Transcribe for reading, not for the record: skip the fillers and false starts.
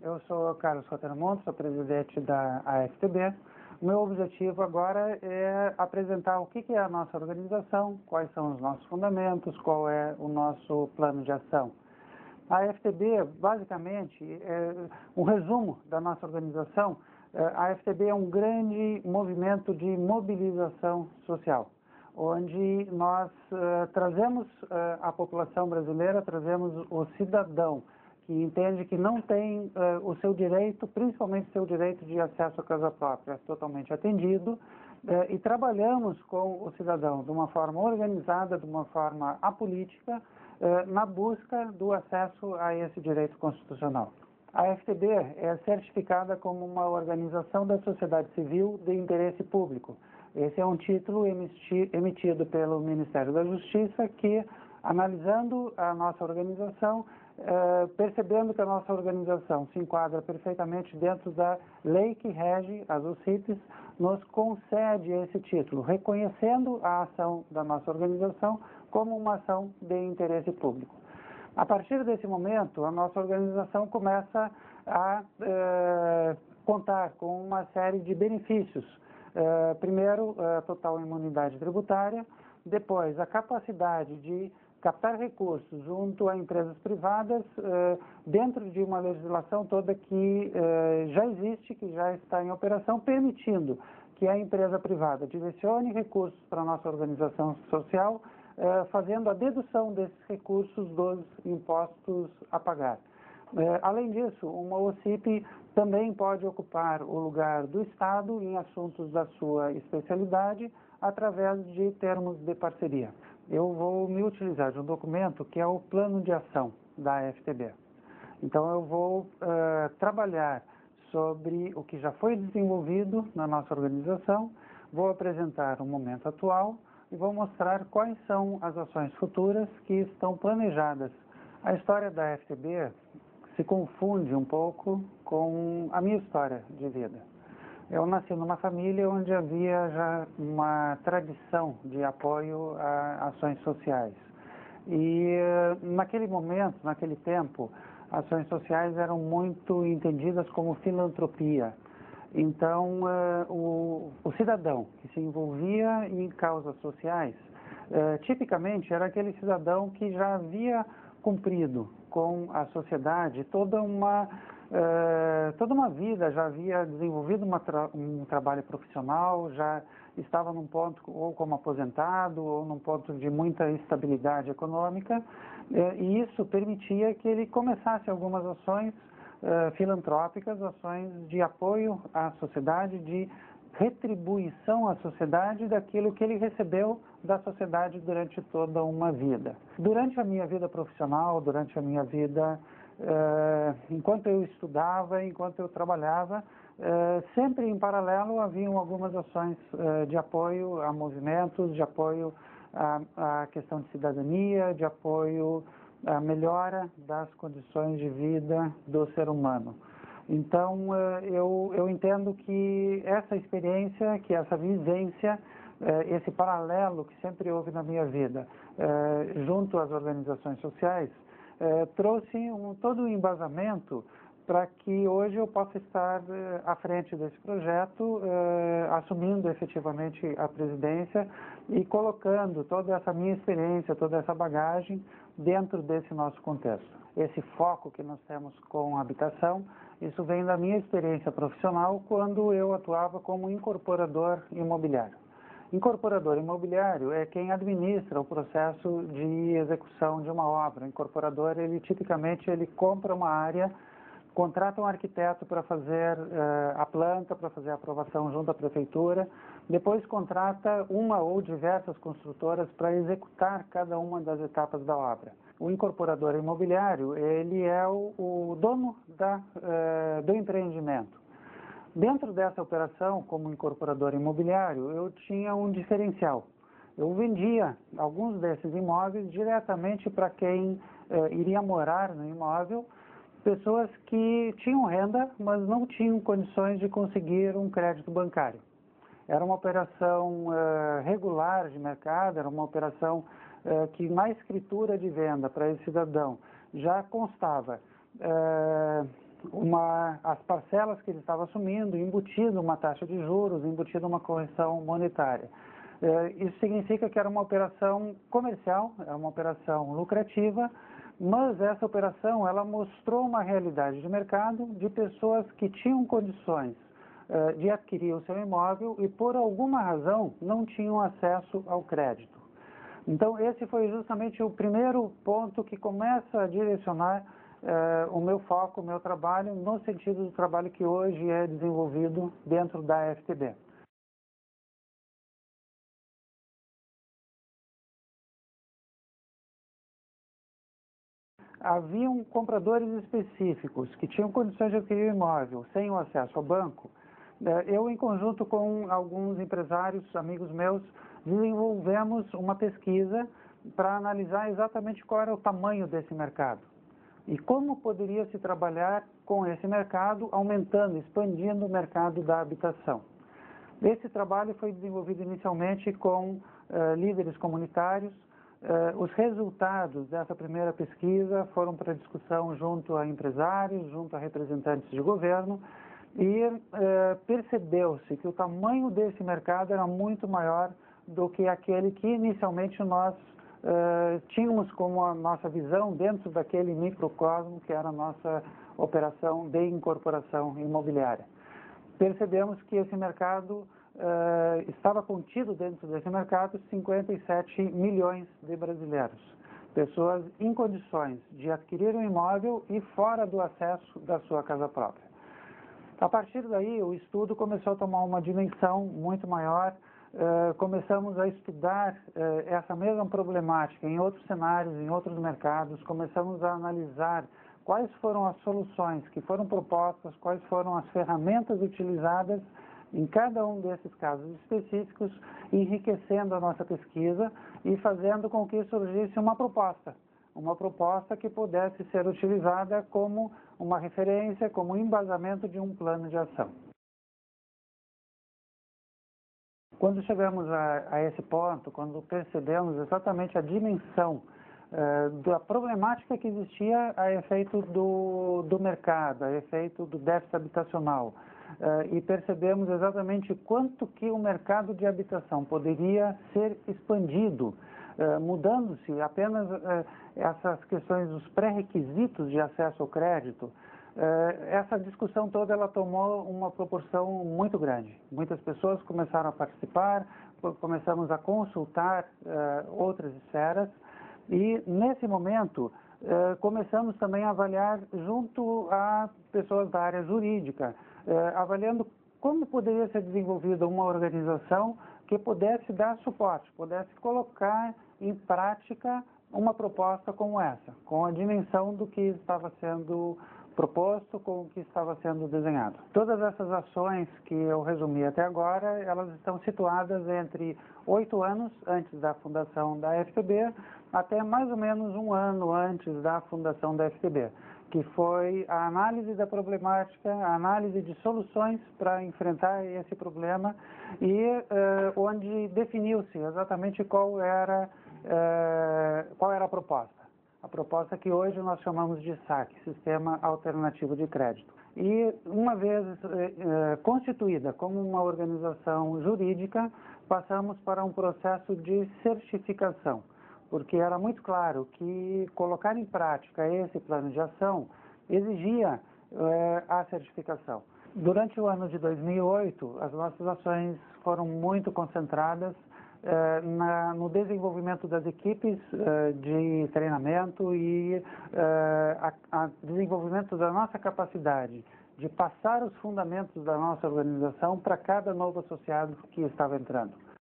eu sou Carlos Roteramonte, sou presidente da AFTB. O meu objetivo agora é apresentar o que é a nossa organização, quais são os nossos fundamentos, qual é o nosso plano de ação. A AFTB, basicamente, é um resumo da nossa organização. A AFTB é um grande movimento de mobilização social, onde nós trazemos a população brasileira, trazemos o cidadão que entende que não tem o seu direito, principalmente o seu direito de acesso à casa própria, totalmente atendido, e trabalhamos com o cidadão de uma forma organizada, de uma forma apolítica, na busca do acesso a esse direito constitucional. A AFTB é certificada como uma organização da sociedade civil de interesse público. Esse é um título emitido pelo Ministério da Justiça que, analisando a nossa organização, percebendo que a nossa organização se enquadra perfeitamente dentro da lei que rege as UCITs, nos concede esse título, reconhecendo a ação da nossa organização como uma ação de interesse público. A partir desse momento, a nossa organização começa a contar com uma série de benefícios. Primeiro, a total imunidade tributária, depois a capacidade de captar recursos junto a empresas privadas dentro de uma legislação toda que já existe, que já está em operação, permitindo que a empresa privada direcione recursos para a nossa organização social, fazendo a dedução desses recursos dos impostos a pagar. Além disso, uma OCIP também pode ocupar o lugar do Estado em assuntos da sua especialidade através de termos de parceria. Eu vou me utilizar de um documento que é o plano de ação da AFTB. Então, eu vou trabalhar sobre o que já foi desenvolvido na nossa organização, vou apresentar o momento atual e vou mostrar quais são as ações futuras que estão planejadas. A história da AFTB se confunde um pouco com a minha história de vida. Eu nasci numa família onde havia já uma tradição de apoio a ações sociais. E naquele momento, naquele tempo, ações sociais eram muito entendidas como filantropia. Então, o cidadão que se envolvia em causas sociais, tipicamente era aquele cidadão que já havia cumprido com a sociedade toda uma vida, já havia desenvolvido um trabalho profissional, já estava num ponto ou como aposentado ou num ponto de muita estabilidade econômica, e isso permitia que ele começasse algumas ações filantrópicas, ações de apoio à sociedade, de retribuição à sociedade daquilo que ele recebeu da sociedade durante toda uma vida. Durante a minha vida profissional, durante a minha vida, enquanto eu estudava, enquanto eu trabalhava, sempre em paralelo haviam algumas ações de apoio a movimentos, de apoio à questão de cidadania, de apoio à melhora das condições de vida do ser humano. Então, eu entendo que essa experiência, que essa vivência, esse paralelo que sempre houve na minha vida, junto às organizações sociais, trouxe todo um embasamento para que hoje eu possa estar à frente desse projeto, assumindo efetivamente a presidência e colocando toda essa minha experiência, toda essa bagagem dentro desse nosso contexto. Esse foco que nós temos com a habitação, isso vem da minha experiência profissional quando eu atuava como incorporador imobiliário. Incorporador imobiliário é quem administra o processo de execução de uma obra. O incorporador, tipicamente, ele compra uma área, contrata um arquiteto para fazer a planta, para fazer a aprovação junto à prefeitura, depois contrata uma ou diversas construtoras para executar cada uma das etapas da obra. O incorporador imobiliário, ele é o dono do empreendimento. Dentro dessa operação, como incorporador imobiliário, eu tinha um diferencial. Eu vendia alguns desses imóveis diretamente para quem iria morar no imóvel, pessoas que tinham renda, mas não tinham condições de conseguir um crédito bancário. Era uma operação regular de mercado, era uma operação que na escritura de venda para esse cidadão já constava as parcelas que ele estava assumindo, embutido uma taxa de juros, embutido uma correção monetária. Isso significa que era uma operação comercial, era uma operação lucrativa, mas essa operação ela mostrou uma realidade de mercado de pessoas que tinham condições de adquirir o seu imóvel e por alguma razão não tinham acesso ao crédito. Então esse foi justamente o primeiro ponto que começa a direcionar o meu foco, o meu trabalho, no sentido do trabalho que hoje é desenvolvido dentro da FTB. Haviam compradores específicos que tinham condições de adquirir o imóvel sem o acesso ao banco. Eu, em conjunto com alguns empresários, amigos meus, desenvolvemos uma pesquisa para analisar exatamente qual era o tamanho desse mercado e como poderia se trabalhar com esse mercado, aumentando, expandindo o mercado da habitação. Esse trabalho foi desenvolvido inicialmente com líderes comunitários. Os resultados dessa primeira pesquisa foram para discussão junto a empresários, junto a representantes de governo, e percebeu-se que o tamanho desse mercado era muito maior do que aquele que inicialmente nós tínhamos como a nossa visão dentro daquele microcosmo que era a nossa operação de incorporação imobiliária. Percebemos que esse mercado estava contido dentro desse mercado 57 milhões de brasileiros, pessoas em condições de adquirir um imóvel e fora do acesso da sua casa própria. A partir daí, o estudo começou a tomar uma dimensão muito maior. Começamos a estudar essa mesma problemática em outros cenários, em outros mercados. Começamos a analisar quais foram as soluções que foram propostas, quais foram as ferramentas utilizadas em cada um desses casos específicos, enriquecendo a nossa pesquisa e fazendo com que surgisse uma proposta que pudesse ser utilizada como uma referência, como embasamento de um plano de ação. Quando chegamos a esse ponto, quando percebemos exatamente a dimensão da problemática que existia a efeito do mercado, a efeito do déficit habitacional, e percebemos exatamente quanto que o mercado de habitação poderia ser expandido, mudando-se apenas essas questões dos pré-requisitos de acesso ao crédito. Essa discussão toda ela tomou uma proporção muito grande. Muitas pessoas começaram a participar, começamos a consultar outras esferas e, nesse momento, começamos também a avaliar junto a pessoas da área jurídica, avaliando como poderia ser desenvolvida uma organização que pudesse dar suporte, pudesse colocar em prática uma proposta como essa, com a dimensão do que estava sendo proposto, com o que estava sendo desenhado. Todas essas ações que eu resumi até agora, elas estão situadas entre 8 anos antes da fundação da FTB, até mais ou menos 1 ano antes da fundação da FTB, que foi a análise da problemática, a análise de soluções para enfrentar esse problema e onde definiu-se exatamente qual era a proposta. A proposta que hoje nós chamamos de SAC, Sistema Alternativo de Crédito. E uma vez constituída como uma organização jurídica, passamos para um processo de certificação, porque era muito claro que colocar em prática esse plano de ação exigia a certificação. Durante o ano de 2008, as nossas ações foram muito concentradas no desenvolvimento das equipes de treinamento e desenvolvimento da nossa capacidade de passar os fundamentos da nossa organização para cada novo associado que estava entrando.